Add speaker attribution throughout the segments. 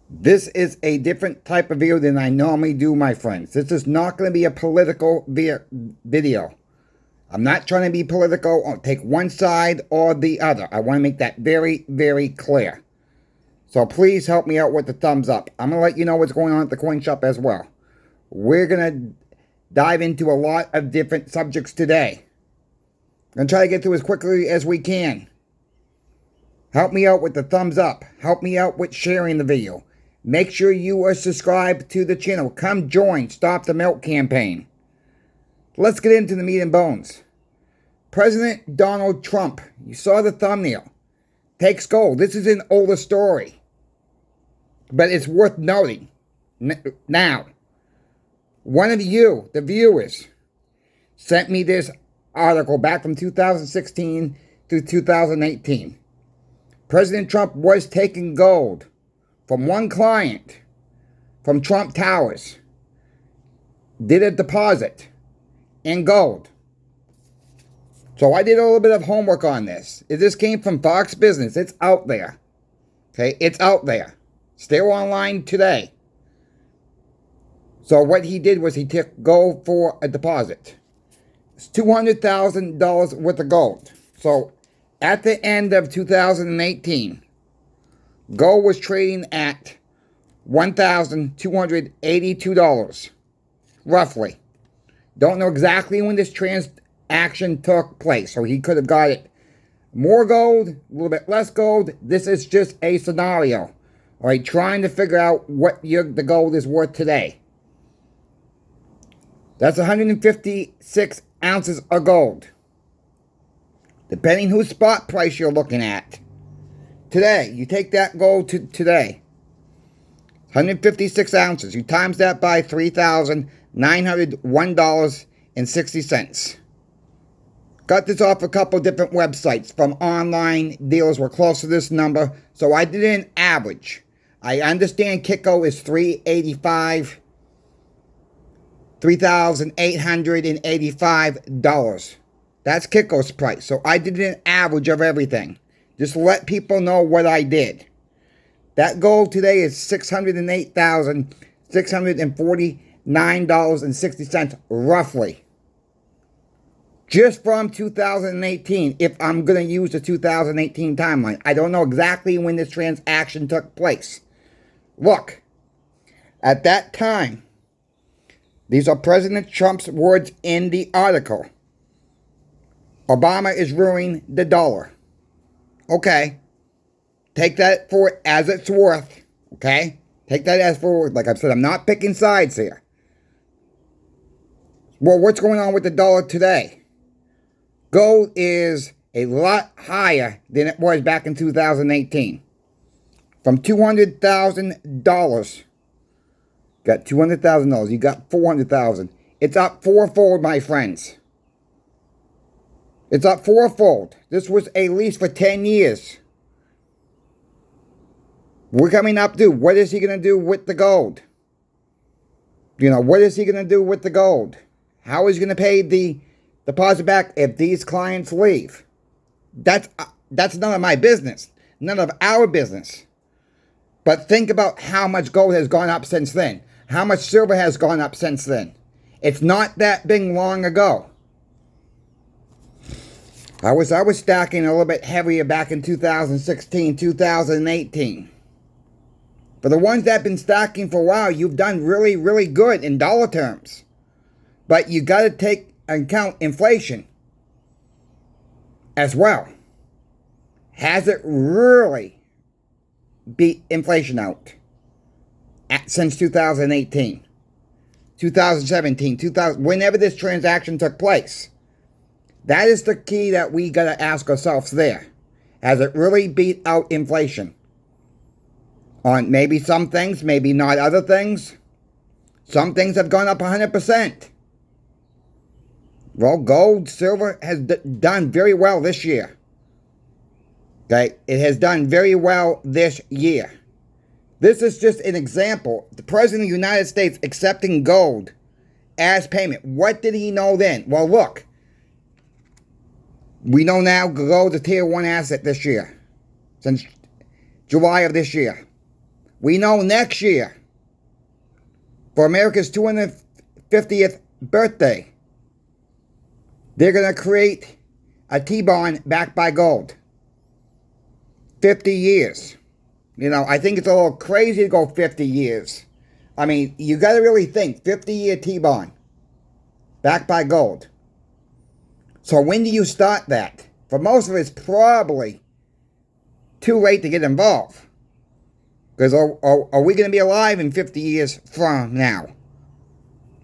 Speaker 1: This is a different type of video than I normally do, my friends. This is not going to be a political video. I'm not trying to be political or take one side or the other. I want to make that very, very clear. So please help me out with the thumbs up. I'm going to let you know what's going on at the coin shop as well. We're going to dive into a lot of different subjects today. I'm going to try to get through as quickly as we can. Help me out with the thumbs up. Help me out with sharing the video. Make sure you are subscribed to the channel. Come join Stop the Melt campaign. Let's get into the meat and bones. President Donald Trump, you saw the thumbnail, takes gold. This is an older story, but it's worth noting. Now, one of you, the viewers, sent me this article back from 2016 to 2018. President Trump was taking gold from one client from Trump Towers. Did a deposit in gold. So I did a little bit of homework on this. This came from Fox Business. It's out there. Okay, it's out there. Still online today. So what he did was he took gold for a deposit. It's $200,000 worth of gold. So at the end of 2018, gold was trading at $1,282, roughly. Don't know exactly when this transaction took place, so he could have got it more gold, a little bit less gold. This is just a scenario, all right, trying to figure out what the gold is worth today. That's 156 ounces of gold, depending whose spot price you're looking at. Today, you take that gold to today, 156 ounces. You times that by $3,901.60. Got this off a couple different websites. From online dealers were close to this number, so I did an average. I understand Kiko is $3,885. That's Kiko's price. So I did an average of everything. Just to let people know what I did. That gold today is $608,649.60, roughly. Just from 2018, if I'm going to use the 2018 timeline. I don't know exactly when this transaction took place. Look, at that time, these are President Trump's words in the article. Obama is ruining the dollar. Okay, take that for it as it's worth, okay? Take that as for worth. Like I've said, I'm not picking sides here. Well, what's going on with the dollar today? Gold is a lot higher than it was back in 2018. From $200,000, got $200,000, you got $400,000. It's up fourfold, my friends. It's up fourfold. This was a lease for 10 years. We're coming up to, what is he going to do with the gold? You know, what is he going to do with the gold? How is he going to pay the deposit back if these clients leave? That's none of my business. None of our business. But think about how much gold has gone up since then. How much silver has gone up since then. It's not that big long ago. I was stacking a little bit heavier back in 2016, 2018. For the ones that have been stacking for a while, you've done really, really good in dollar terms. But you got to take into account inflation as well. Has it really beat inflation out since 2018, 2017, whenever this transaction took place? That is the key that we got to ask ourselves there. Has it really beat out inflation? On maybe some things, maybe not other things. Some things have gone up 100%. Well, gold, silver has done very well this year. Okay, it has done very well this year. This is just an example. The President of the United States accepting gold as payment. What did he know then? Well, look. We know now gold is a tier 1 asset this year. Since July of this year. We know next year, for America's 250th birthday, they're going to create a T-bond backed by gold. 50 years. You know, I think it's a little crazy to go 50 years. I mean, you got to really think, 50-year T-bond backed by gold. So when do you start that? For most of us, probably too late to get involved. Because are we going to be alive in 50 years from now?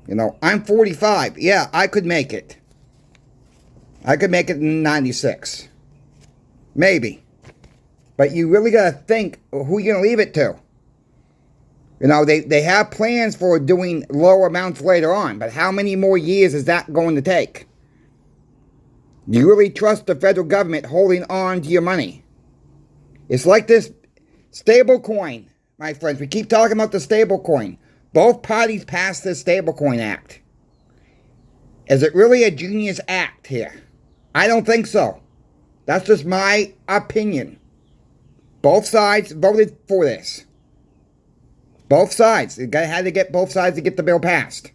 Speaker 1: You know, I'm 45. Yeah, I could make it. I could make it in 96. Maybe. But you really got to think, who you going to leave it to? You know, they have plans for doing lower amounts later on. But how many more years is that going to take? Do you really trust the federal government holding on to your money? It's like this stable coin, my friends. We keep talking about the stable coin. Both parties passed this stable coin act. Is it really a genius act here? I don't think so. That's just my opinion. Both sides voted for this. Both sides. They had to get both sides to get the bill passed.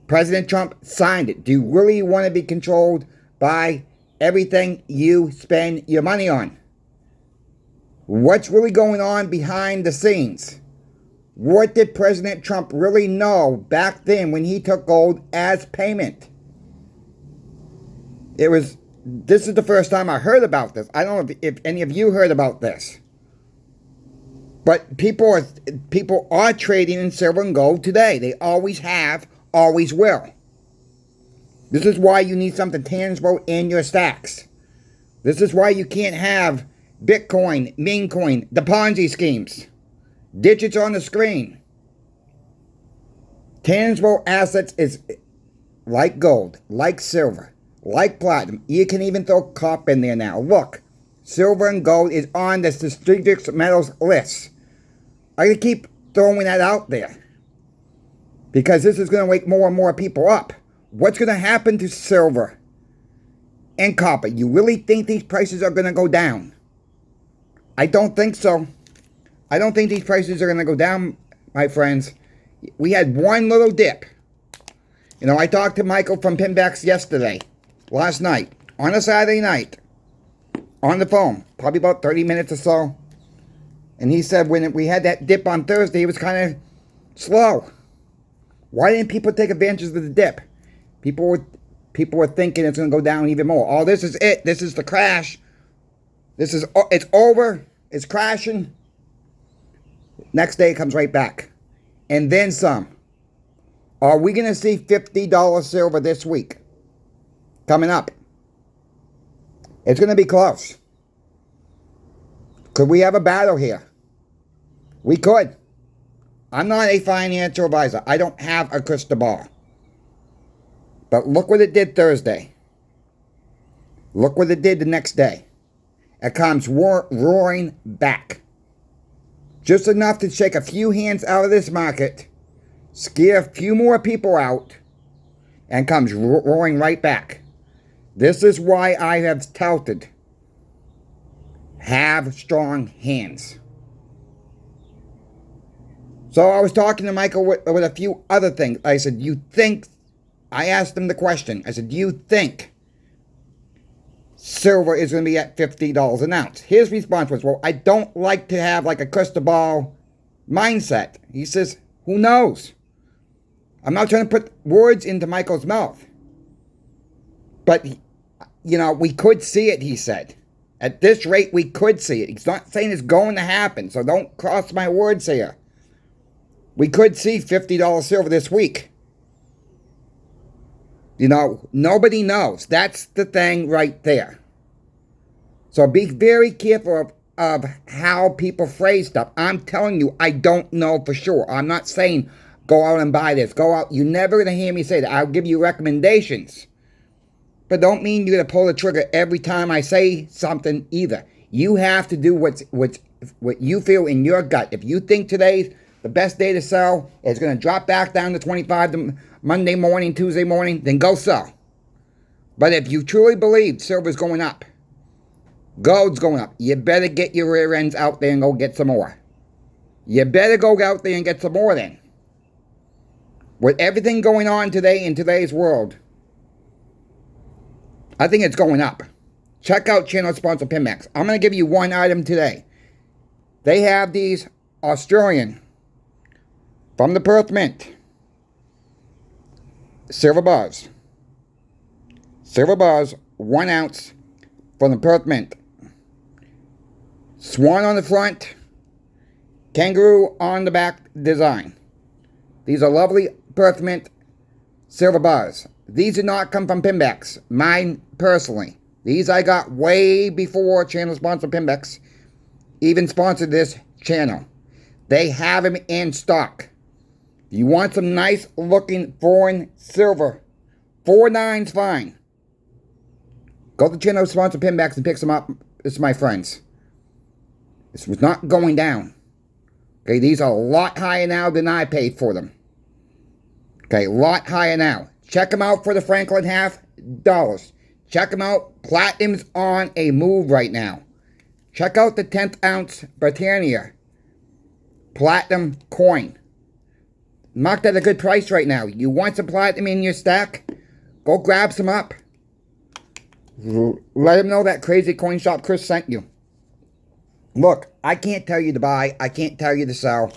Speaker 1: President Trump signed it. Do you really want to be controlled by everything you spend your money on? What's really going on behind the scenes? What did President Trump really know back then when he took gold as payment? This is the first time I heard about this. I don't know if any of you heard about this. But people are trading in silver and gold today. They always have, always will. This is why you need something tangible in your stacks. This is why you can't have Bitcoin, meme coin, the Ponzi schemes. Digits on the screen. Tangible assets is like gold, like silver, like platinum. You can even throw copper in there now. Look, silver and gold is on the strategic metals list. I gotta keep throwing that out there, because this is going to wake more and more people up. What's going to happen to silver and copper? You really think these prices are going to go down? I don't think so. I don't think these prices are going to go down, my friends. We had one little dip. You know, I talked to Michael from Pinbacks last night, on a Saturday night, on the phone, probably about 30 minutes or so. And he said when we had that dip on Thursday, it was kind of slow. Why didn't people take advantage of the dip? People were thinking it's going to go down even more. Oh, this is it. This is the crash. It's over. It's crashing. Next day it comes right back. And then some. Are we going to see $50 silver this week? Coming up. It's going to be close. Could we have a battle here? We could. I'm not a financial advisor. I don't have a crystal ball. But look what it did Thursday. Look what it did the next day. It comes roaring back. Just enough to shake a few hands out of this market, scare a few more people out, and comes roaring right back. This is why I have touted, have strong hands. So I was talking to Michael with a few other things. I said, I asked him the question. I said, do you think silver is going to be at $50 an ounce? His response was, well, I don't like to have like a crystal ball mindset. He says, who knows? I'm not trying to put words into Michael's mouth. But, you know, we could see it, he said. At this rate, we could see it. He's not saying it's going to happen, so don't cross my words here. We could see $50 silver this week. You know, nobody knows. That's the thing right there. So be very careful of how people phrase stuff. I'm telling you, I don't know for sure. I'm not saying go out and buy this. Go out. You're never going to hear me say that. I'll give you recommendations. But don't mean you're going to pull the trigger every time I say something either. You have to do what you feel in your gut. If you think today's the best day to sell, it's going to drop back down to 25 Monday morning, Tuesday morning, then go sell. But if you truly believe silver's going up, gold's going up, you better get your rear ends out there and go get some more. You better go out there and get some more then. With everything going on today in today's world, I think it's going up. Check out channel sponsor Pinmax. I'm going to give you one item today. They have these Australian, from the Perth Mint, silver bars. Silver bars, 1 ounce from the Perth Mint. Swan on the front, kangaroo on the back design. These are lovely Perth Mint silver bars. These did not come from Pinmax, mine personally. These I got way before channel sponsor Pinmax even sponsored this channel. They have them in stock. If you want some nice looking foreign silver, 4.9's fine. Go to channel sponsor Pinmax and pick some up. This is my friends. This was not going down. Okay, these are a lot higher now than I paid for them. Okay, a lot higher now. Check them out for the Franklin $half. Check them out. Platinum's on a move right now. Check out the 10th ounce Britannia platinum coin. Marked at a good price right now. You want some platinum in your stack? Go grab some up. Let them know that Crazy Coin Shop Chris sent you. Look, I can't tell you to buy. I can't tell you to sell.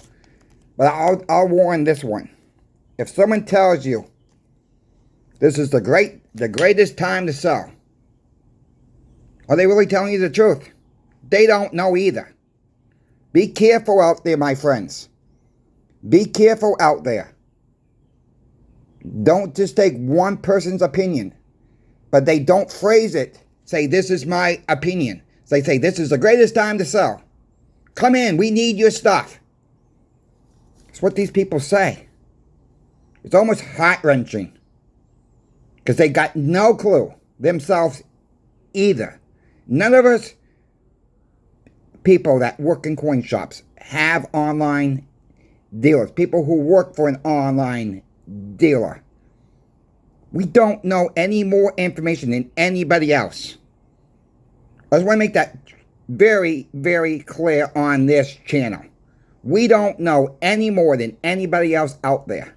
Speaker 1: But I'll warn this one. If someone tells you this is the greatest time to sell, are they really telling you the truth? They don't know either. Be careful out there, my friends. Be careful out there. Don't just take one person's opinion, but they don't phrase it. Say, this is my opinion. They say, this is the greatest time to sell. Come in, we need your stuff. That's what these people say. It's almost heart-wrenching. Because they got no clue themselves either. None of us people that work in coin shops have online dealers. People who work for an online dealer. We don't know any more information than anybody else. I just want to make that very, very clear on this channel. We don't know any more than anybody else out there.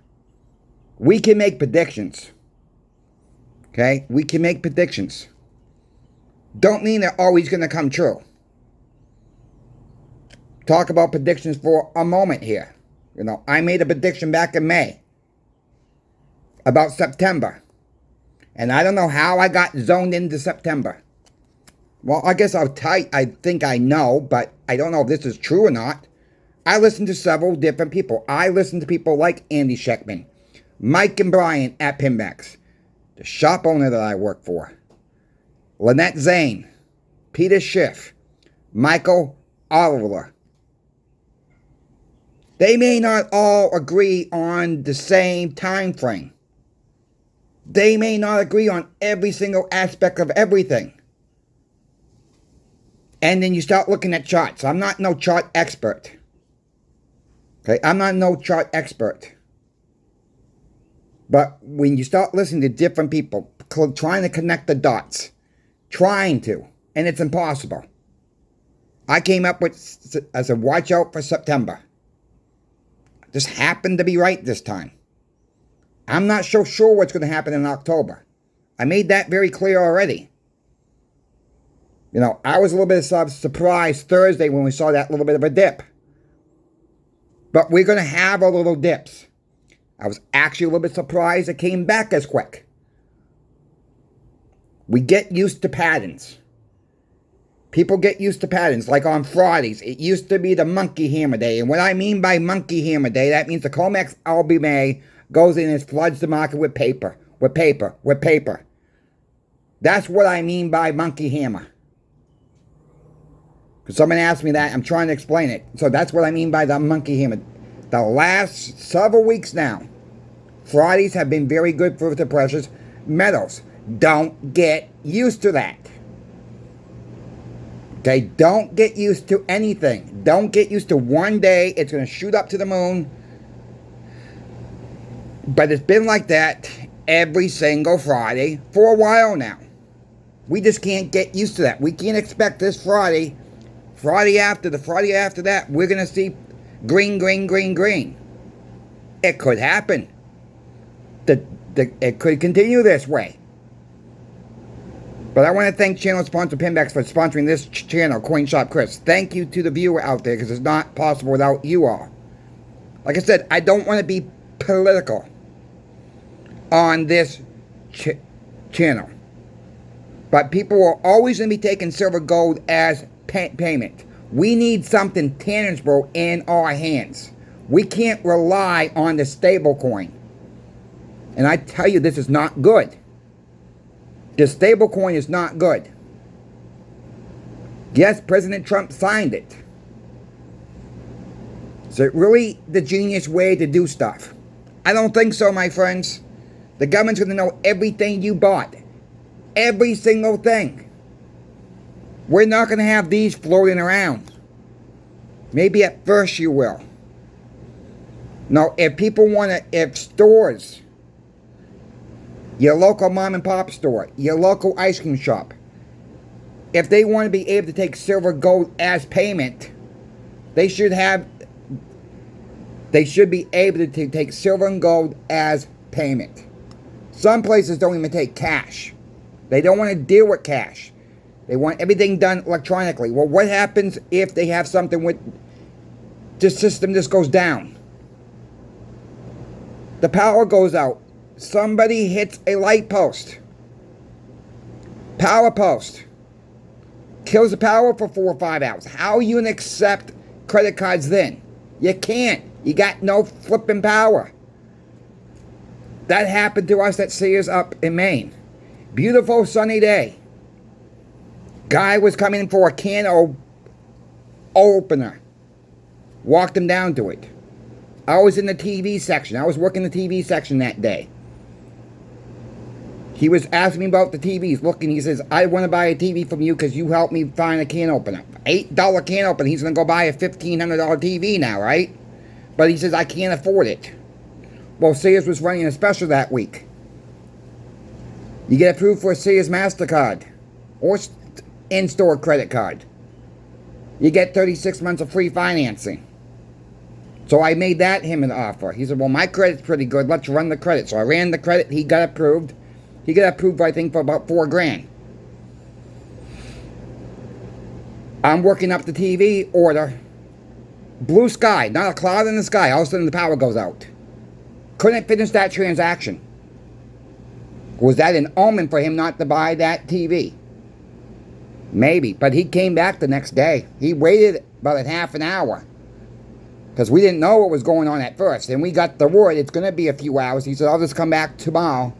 Speaker 1: We can make predictions. Okay? We can make predictions. Don't mean they're always going to come true. Talk about predictions for a moment here. You know, I made a prediction back in May about September. And I don't know how I got zoned into September. Well, I guess I'll tell you, I think I know, but I don't know if this is true or not. I listen to several different people. I listen to people like Andy Scheckman, Mike and Brian at Pinmax, the shop owner that I work for, Lynette Zane, Peter Schiff, Michael Oliver. They may not all agree on the same time frame. They may not agree on every single aspect of everything. And then you start looking at charts. I'm not no chart expert. Okay, I'm not no chart expert. But when you start listening to different people, trying to connect the dots, trying to, and it's impossible. I came up with, I said, watch out for September. Just happened to be right this time. I'm not so sure what's going to happen in October. I made that very clear already. You know, I was a little bit surprised Thursday when we saw that little bit of a dip. But we're going to have our little dips. I was actually a little bit surprised it came back as quick. We get used to patterns. People get used to patterns. Like on Fridays, it used to be the monkey hammer day. And what I mean by monkey hammer day, that means the COMEX LB goes in and floods the market with paper. That's what I mean by monkey hammer. Because someone asked me that, I'm trying to explain it. So that's what I mean by the monkey hammer. The last several weeks now, Fridays have been very good for the precious metals. Don't get used to that. Okay, don't get used to anything. Don't get used to one day it's going to shoot up to the moon. But it's been like that every single Friday for a while now. We just can't get used to that. We can't expect this Friday after that, we're going to see green, green, green, green. It could happen. It could continue this way. But I want to thank channel sponsor Pinbacks for sponsoring this channel, Coin Shop Chris. Thank you to the viewer out there, because it's not possible without you all. Like I said, I don't want to be political on this channel. But people are always going to be taking silver gold as payment. We need something tangible in our hands. We can't rely on the stable coin. And I tell you, this is not good. The stable coin is not good. Yes, President Trump signed it. Is it really the genius way to do stuff? I don't think so, my friends. The government's going to know everything you bought. Every single thing. We're not going to have these floating around. Maybe at first you will. No, if people want to, if stores, your local mom and pop store, your local ice cream shop, if they want to be able to take silver gold as payment, they should be able to take silver and gold as payment. Some places don't even take cash. They don't want to deal with cash. They want everything done electronically. Well, what happens if they have something with the system just goes down? The power goes out. Somebody hits a light post. Power post. Kills the power for 4 or 5 hours. How are you going to accept credit cards then? You can't. You got no flipping power. That happened to us at Sears up in Maine. Beautiful sunny day. Guy was coming in for a can opener. Walked him down to it. I was in the TV section. I was working the TV section that day. He was asking me about the TVs. Looking, he says, I want to buy a TV from you because you helped me find a can opener. $8 can opener. He's going to go buy a $1,500 TV now, right? But he says, I can't afford it. Well, Sears was running a special that week. You get approved for a Sears MasterCard or in-store credit card. You get 36 months of free financing. So I made that him an offer. He said, well, my credit's pretty good. Let's run the credit. So I ran the credit. He got approved. He got approved, I think, for about $4 grand. I'm working up the TV order. Blue sky, not a cloud in the sky. All of a sudden the power goes out. Couldn't finish that transaction. Was that an omen for him not to buy that TV? Maybe, but he came back the next day. He waited about a half an hour. Because we didn't know what was going on at first. And we got the word it's going to be a few hours. He said, I'll just come back tomorrow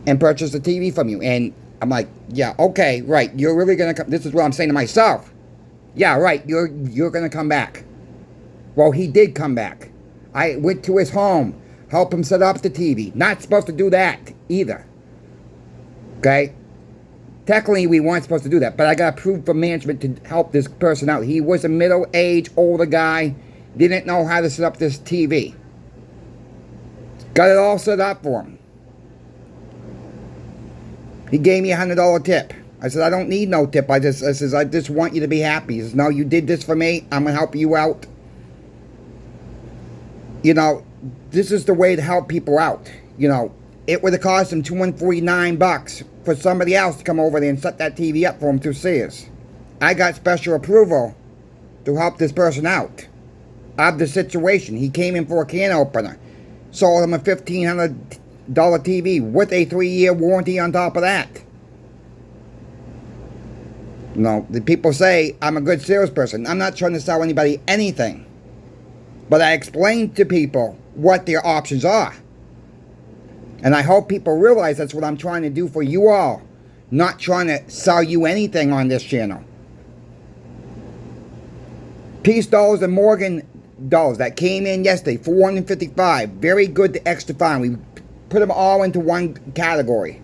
Speaker 1: and purchase the TV from you. And I'm like, yeah, okay, right. You're really going to come. This is what I'm saying to myself. Yeah, right. You're going to come back. Well, he did come back. I went to his home, helped him set up the TV. Not supposed to do that either. Okay? Technically, we weren't supposed to do that, but I got approved from management to help this person out. He was a middle-aged, older guy, didn't know how to set up this TV. Got it all set up for him. He gave me a $100 tip. I said, I don't need no tip. I just want you to be happy. He says, no, you did this for me. I'm going to help you out. You know, this is the way to help people out. You know, it would have cost him $249 for somebody else to come over there and set that TV up for him through Sears. I got special approval to help this person out of the situation. He came in for a can opener. Sold him a $1,500 TV with a 3-year warranty on top of that. You know, the people say I'm a good salesperson. I'm not trying to sell anybody anything. But I explained to people what their options are. And I hope people realize that's what I'm trying to do for you all. Not trying to sell you anything on this channel. Peace dollars and Morgan dollars that came in yesterday, 455. Very good to extra fine. We put them all into one category.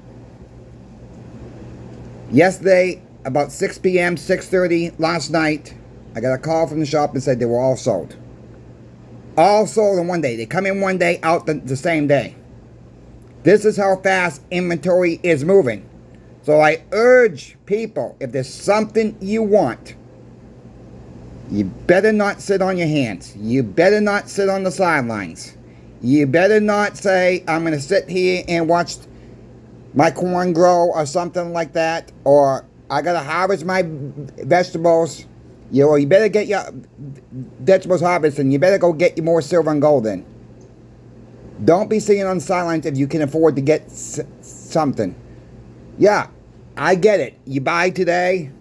Speaker 1: Yesterday, about 6 p.m., 6:30 last night, I got a call from the shop and said they were all sold. All sold in one day. They come in one day, out the same day. This is how fast inventory is moving. So I urge people, if there's something you want, You better not sit on your hands. You better not sit on the sidelines. You better not say, I'm going to sit here and watch my corn grow or something like that, or I got to harvest my vegetables. You better get your vegetables harvested, and you better go get you more silver and gold in. Don't be sitting on the sidelines if you can afford to get something. Yeah, I get it. You buy today,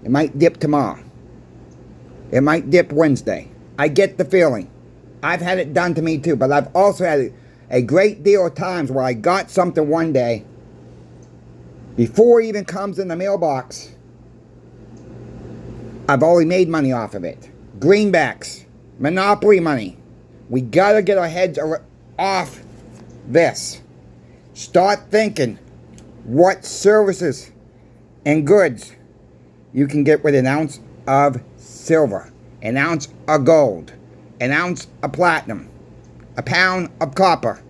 Speaker 1: it might dip tomorrow. It might dip Wednesday. I get the feeling. I've had it done to me too, but I've also had a great deal of times where I got something one day, before it even comes in the mailbox, I've already made money off of it. Greenbacks, monopoly money. We gotta get our heads off this. Start thinking what services and goods you can get with an ounce of silver, an ounce of gold, an ounce of platinum, a pound of copper.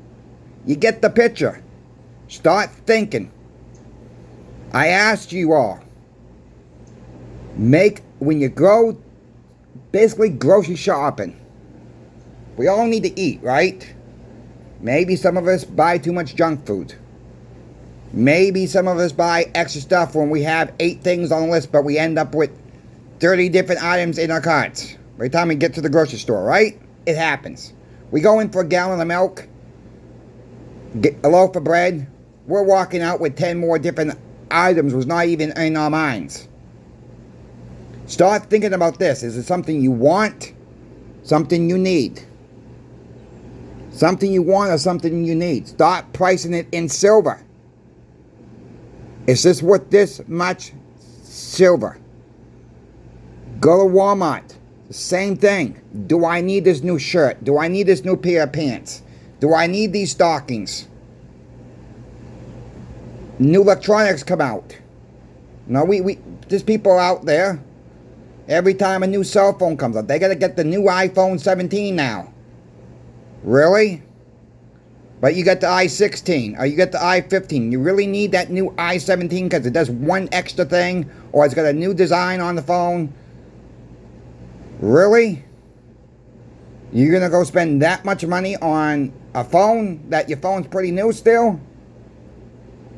Speaker 1: You get the picture. Start thinking. I asked you all, when you go basically grocery shopping, we all need to eat, right? Maybe some of us buy too much junk food. Maybe some of us buy extra stuff when we have 8 things on the list, but we end up with 30 different items in our carts by the time we get to the grocery store, right? It happens. We go in for a gallon of milk, get a loaf of bread, we're walking out with 10 more different items was not even in our minds. Start thinking about this. Is it something you want? Something you need? Something you want or something you need? Start pricing it in silver. Is this worth this much silver? Go to Walmart. The same thing. Do I need this new shirt? Do I need this new pair of pants? Do I need these stockings? New electronics come out. No, there's people out there. Every time a new cell phone comes out, they gotta get the new iPhone 17 now. Really? But you got the i16, or you got the i15. You really need that new i17 because it does one extra thing, or it's got a new design on the phone. Really? You're gonna go spend that much money on a phone that your phone's pretty new still?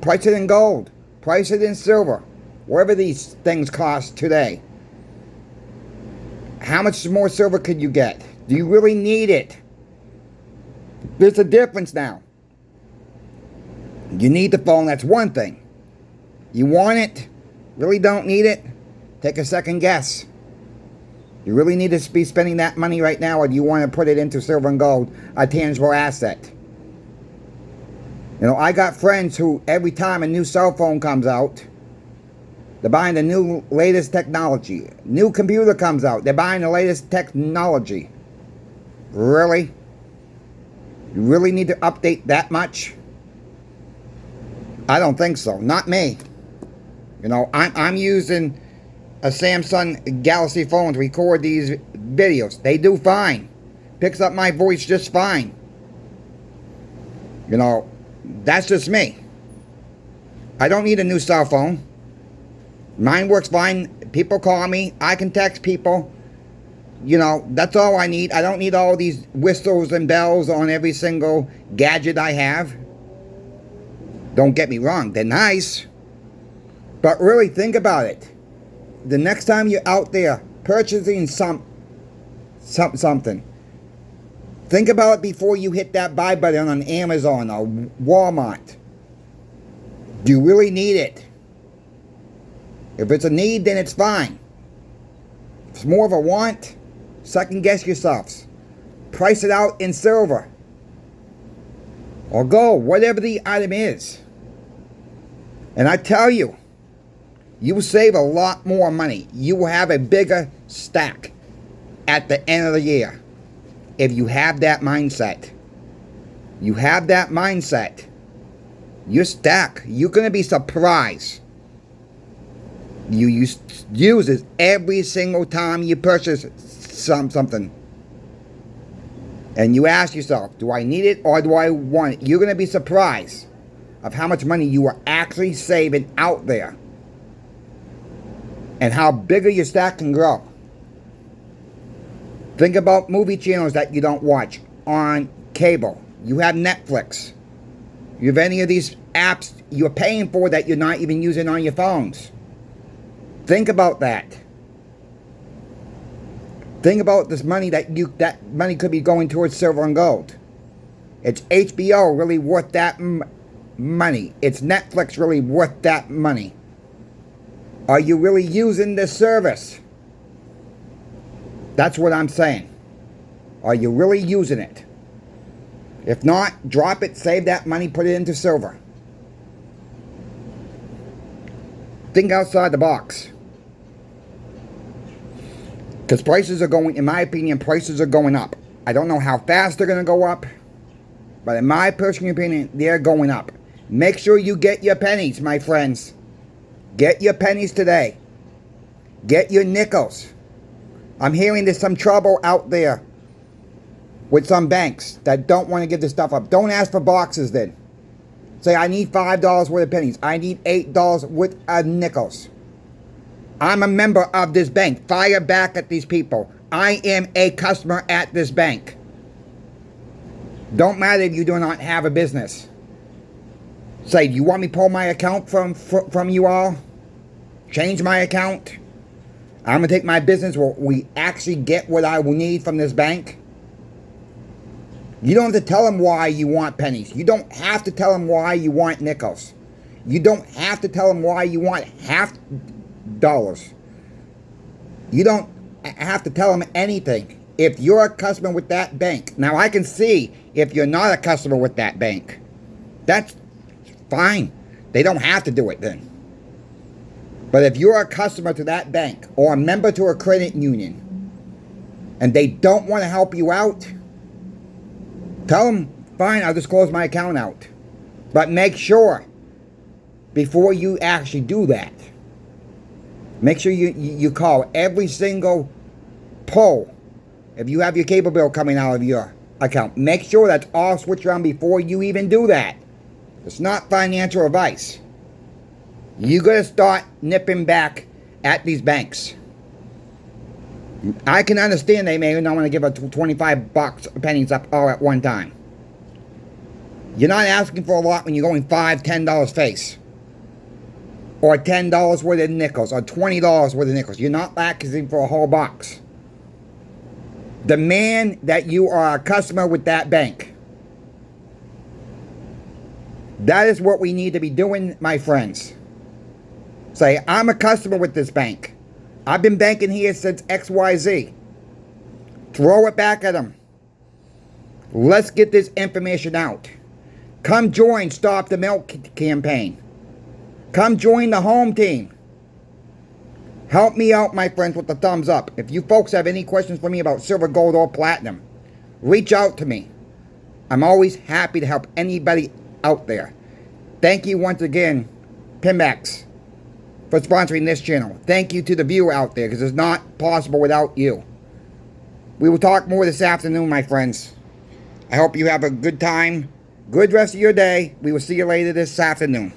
Speaker 1: Price it in gold. Price it in silver. Whatever these things cost today. How much more silver could you get? Do you really need it? There's a difference now. You need the phone, that's one thing. You want it? Really don't need it? Take a second guess. You really need to be spending that money right now, or do you want to put it into silver and gold, a tangible asset? You know, I got friends who, every time a new cell phone comes out, they're buying the new latest technology. New computer comes out, they're buying the latest technology. Really? You really need to update that much? I don't think so. Not me. You know, I'm using a Samsung Galaxy phone to record these videos. They do fine. Picks up my voice just fine. You know, that's just me. I don't need a new cell phone. Mine works fine. People call me. I can text people. You know, that's all I need. I don't need all these whistles and bells on every single gadget I have. Don't get me wrong, they're nice. But really think about it. The next time you're out there purchasing something, think about it before you hit that buy button on Amazon or Walmart. Do you really need it? If it's a need, then it's fine. If it's more of a want, second guess yourselves. Price it out in silver or gold, whatever the item is. And I tell you, you will save a lot more money. You will have a bigger stack at the end of the year if you have that mindset. You have that mindset. Your stack, you're going to be surprised. You use it every single time you purchase something. And you ask yourself, do I need it or do I want it? You're going to be surprised of how much money you are actually saving out there. And how bigger your stack can grow. Think about movie channels that you don't watch on cable. You have Netflix. You have any of these apps you're paying for that you're not even using on your phones. Think about that. Think about this money that money could be going towards silver and gold. It's HBO really worth that money? It's Netflix really worth that money? Are you really using this service? That's what I'm saying. Are you really using it? If not, drop it, save that money, put it into silver. Think outside the box. Because prices are going, in my opinion, prices are going up. I don't know how fast they're going to go up, but in my personal opinion, they're going up. Make sure you get your pennies, my friends. Get your pennies today. Get your nickels. I'm hearing there's some trouble out there with some banks that don't want to give this stuff up. Don't ask for boxes then. Say, I need $5 worth of pennies. I need $8 worth of nickels. I'm a member of this bank. Fire back at these people. I am a customer at this bank. Don't matter if you do not have a business. Say, do you want me to pull my account from you all? Change my account? I'm going to take my business where we actually get what I will need from this bank. You don't have to tell them why you want pennies. You don't have to tell them why you want nickels. You don't have to tell them why you want $50. You don't have to tell them anything. If you're a customer with that bank. Now I can see if you're not a customer with that bank. That's fine. They don't have to do it then. But if you're a customer to that bank or a member to a credit union and they don't want to help you out, tell them, fine, I'll just close my account out. But make sure, before you actually do that, make sure you call every single pull. If you have your cable bill coming out of your account, make sure that's all switched around before you even do that. It's not financial advice. You got to start nipping back at these banks. I can understand they may not want to give a 25 bucks pennies up all at one time. You're not asking for a lot when you're going $5, $10 face. Or $10 worth of nickels. Or $20 worth of nickels. You're not asking for a whole box. Demand that you are a customer with that bank. That is what we need to be doing, my friends. Say, I'm a customer with this bank. I've been banking here since XYZ. Throw it back at them. Let's get this information out. Come join Stop the Milk campaign. Come join the home team. Help me out, my friends, with the thumbs up. If you folks have any questions for me about silver, gold, or platinum, reach out to me. I'm always happy to help anybody out there. Thank you once again, Pinbacks, for sponsoring this channel. Thank you to the viewer out there, because it's not possible without you. We will talk more this afternoon, my friends. I hope you have a good time. Good rest of your day. We will see you later this afternoon.